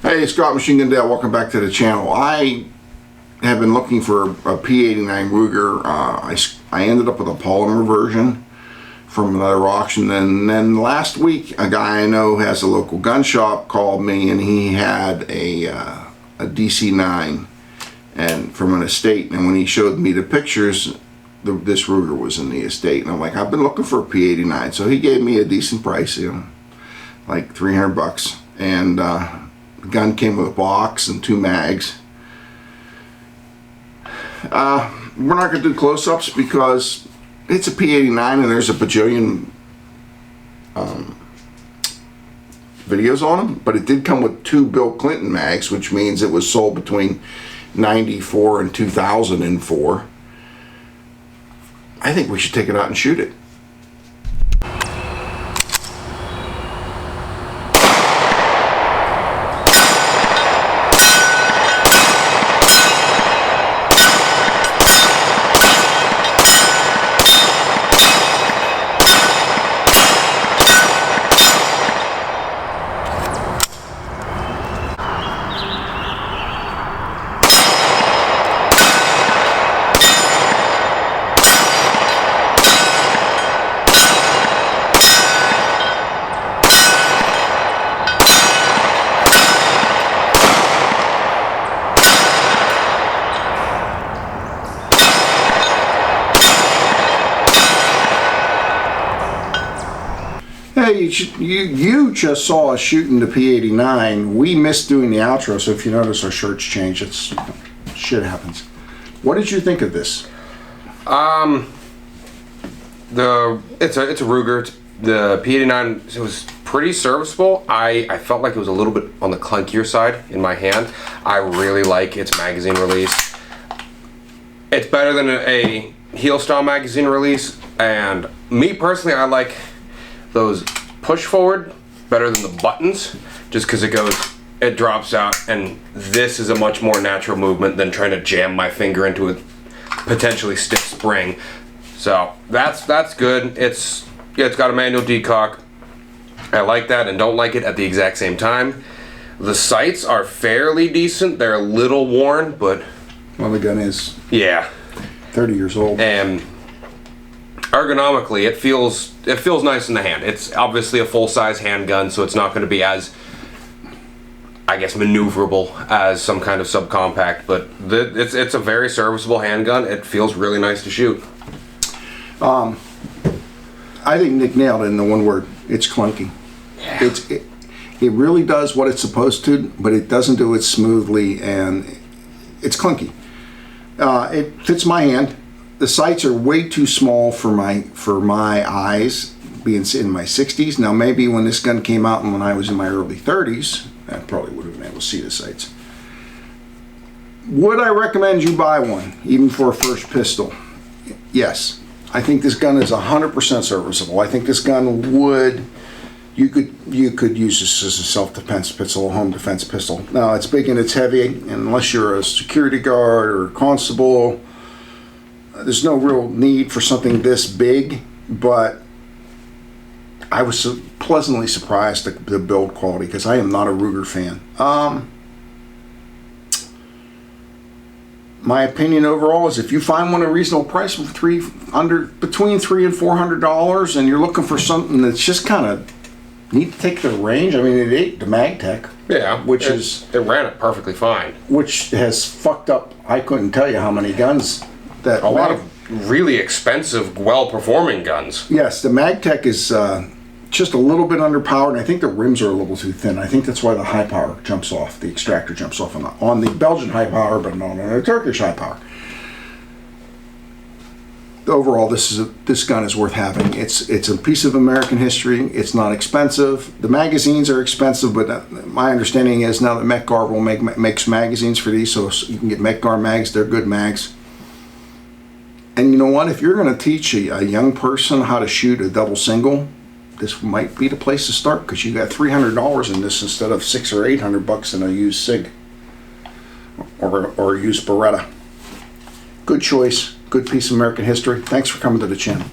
Hey, Scott Machine Gun Dale, welcome back to the channel. I have been looking for a P-89 Ruger. I ended up with a polymer version from another auction, and then last week a guy I know has a local gun shop called me, and he had a DC-9 and from an estate, and when he showed me the pictures, this Ruger was in the estate, and I'm like, I've been looking for a P-89, so he gave me a decent price, like 300 bucks, and the gun came with a box and 2 mags. We're not going to do close-ups because it's a P-89 and there's a bajillion videos on them, but it did come with 2 Bill Clinton mags, which means it was sold between 94 and 2004. I think we should take it out and shoot it. Hey, you just saw us shooting the P-89. We missed doing the outro, so if you notice our shirts change, it's shit happens. What did you think of this? It's a Ruger. The P-89, it was pretty serviceable. I felt like it was a little bit on the clunkier side in my hand. I really like its magazine release. It's better than a heel style magazine release, and me personally, I like those push forward better than the buttons, just because it drops out, and this is a much more natural movement than trying to jam my finger into a potentially stiff spring. So that's good. It's got a manual decock. I like that and don't like it at the exact same time. The sights are fairly decent. They're a little worn, but well, the gun is 30 years old, and ergonomically it feels nice in the hand. It's obviously a full-size handgun, so it's not going to be as, I guess, maneuverable as some kind of subcompact, but it's a very serviceable handgun. It feels really nice to shoot. I think Nick nailed it in the one word. It's clunky. Yeah. It really does what it's supposed to, but it doesn't do it smoothly, and it's clunky. It fits my hand. The sights are way too small for my eyes, being in my 60s. Now maybe when this gun came out and when I was in my early 30s, I probably would have been able to see the sights. Would I recommend you buy one, even for a first pistol? Yes. I think this gun is 100% serviceable. I think this gun you could use this as a self-defense pistol, a home defense pistol. Now it's big and it's heavy, and unless you're a security guard or a constable, there's no real need for something this big, but I was pleasantly surprised at the build quality, because I am not a Ruger fan. My opinion overall is if you find one at a reasonable price of between $300 and $400, and you're looking for something that's just kind of neat to take the range. I mean, it ate the MagTech. Yeah, it ran it perfectly fine. Which has fucked up, I couldn't tell you how many guns. A lot of really expensive, well-performing guns. Yes, the MagTech is just a little bit underpowered, and I think the rims are a little too thin. I think that's why the high power jumps off, the extractor jumps off on the Belgian high power, but not on the Turkish high power. Overall, this gun is worth having. It's a piece of American history. It's not expensive. The magazines are expensive, but my understanding is now that Metgar makes magazines for these, so you can get Metgar mags. They're good mags. And you know what? If you're going to teach a young person how to shoot a double single, this might be the place to start, because you got $300 in this instead of $600 or $800 in a used SIG or a used Beretta. Good choice. Good piece of American history. Thanks for coming to the channel.